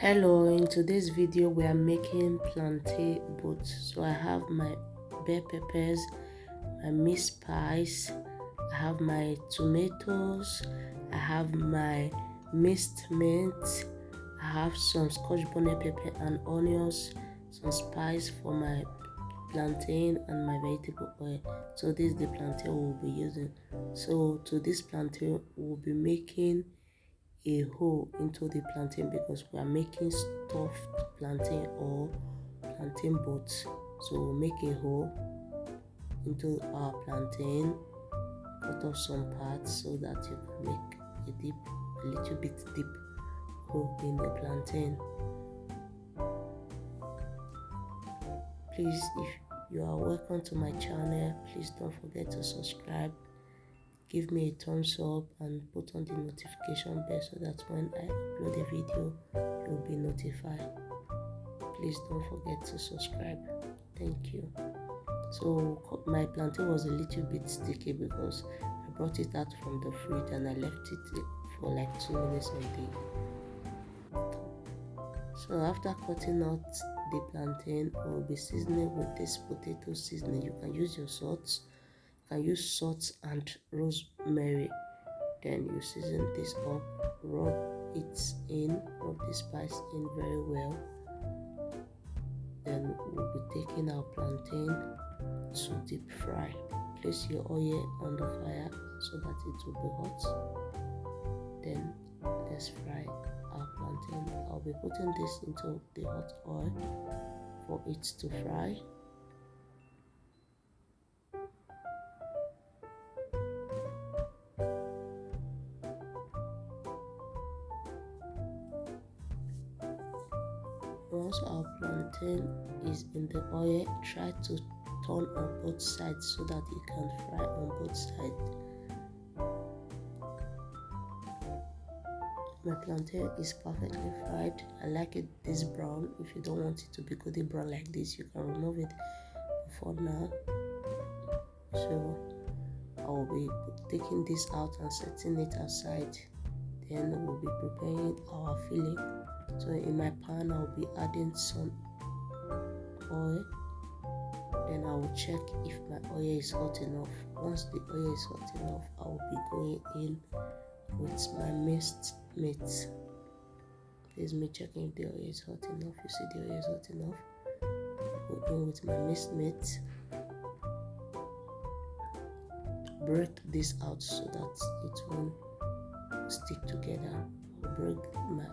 Hello, in today's video we are making plantain boat. So I have my bell peppers, my mixed spice, I have my tomatoes, I have my mixed mint, I have some scotch bonnet pepper and onions, some spice for my plantain and my vegetable oil. So this is the plantain we'll be using. So to this plantain we'll be making a hole into the plantain because we are making stuffed plantain or plantain boats. So we'll make a hole into our plantain, cut off some parts so that you can make a little bit deep hole in the plantain. Please, if you are welcome to my channel, please don't forget to subscribe, give me a thumbs up and put on the notification bell so that when I upload a video you'll be notified. Please don't forget to subscribe. Thank you. So my plantain was a little bit sticky because I brought it out from the fridge and I left it for like 2 minutes on the top. So after cutting out the plantain, we'll be seasoning with this potato seasoning. You can use your salt, you can use salt and rosemary. Then you season this up, rub the spice in very well. Then we'll be taking our plantain to deep fry. Place your oil on the fire so that it will be hot. Then let's fry our plantain. I'll be putting this into the hot oil for it to fry. Once our plantain is in the oil, try to turn on both sides so that it can fry on both sides. My plantain is perfectly fried. I like it this brown. If you don't want it to be golden brown like this, you can remove it before now. So I will be taking this out and setting it aside. Then we'll be preparing our filling. So in my pan I'll be adding some oil. Then I will check if my oil is hot enough. Once the oil is hot enough, I will be going in with my mixed meat. Please me checking if the oil is hot enough. You see the oil is hot enough. Go in with my mixed meat. Break this out so that it won't stick together. I'll break my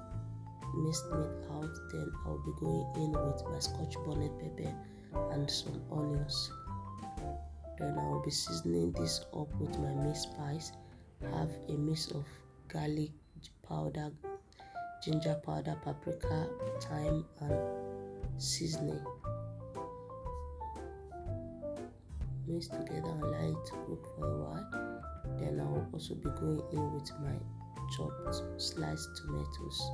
mixed meat out, then I'll be going in with my scotch bonnet pepper and some onions. Then I will be seasoning this up with my mixed spice. Have a mix of garlic powder, ginger powder, paprika, thyme and seasoning. Mix together and allow it to cook for a while. Then I will also be going in with my chopped sliced tomatoes.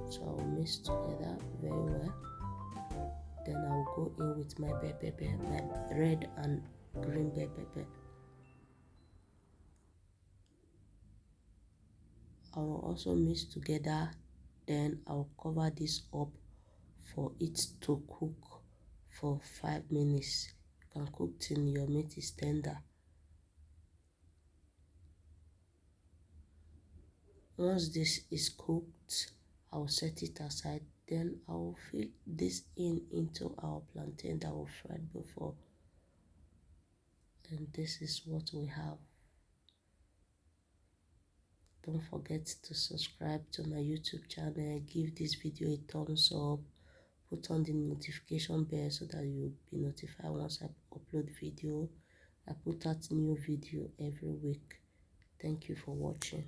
So I will mix together very well. Then I will go in with my bell pepper, my red and green bell pepper. I will also mix together. Then I will cover this up for it to cook for 5 minutes. You can cook till your meat is tender. Once this is cooked, I will set it aside. Then I will fill this into our plantain that we fried before. And this is what we have. Don't forget to subscribe to my YouTube channel. Give this video a thumbs up. Put on the notification bell so that you'll be notified once I upload video. I put out new video every week. Thank you for watching.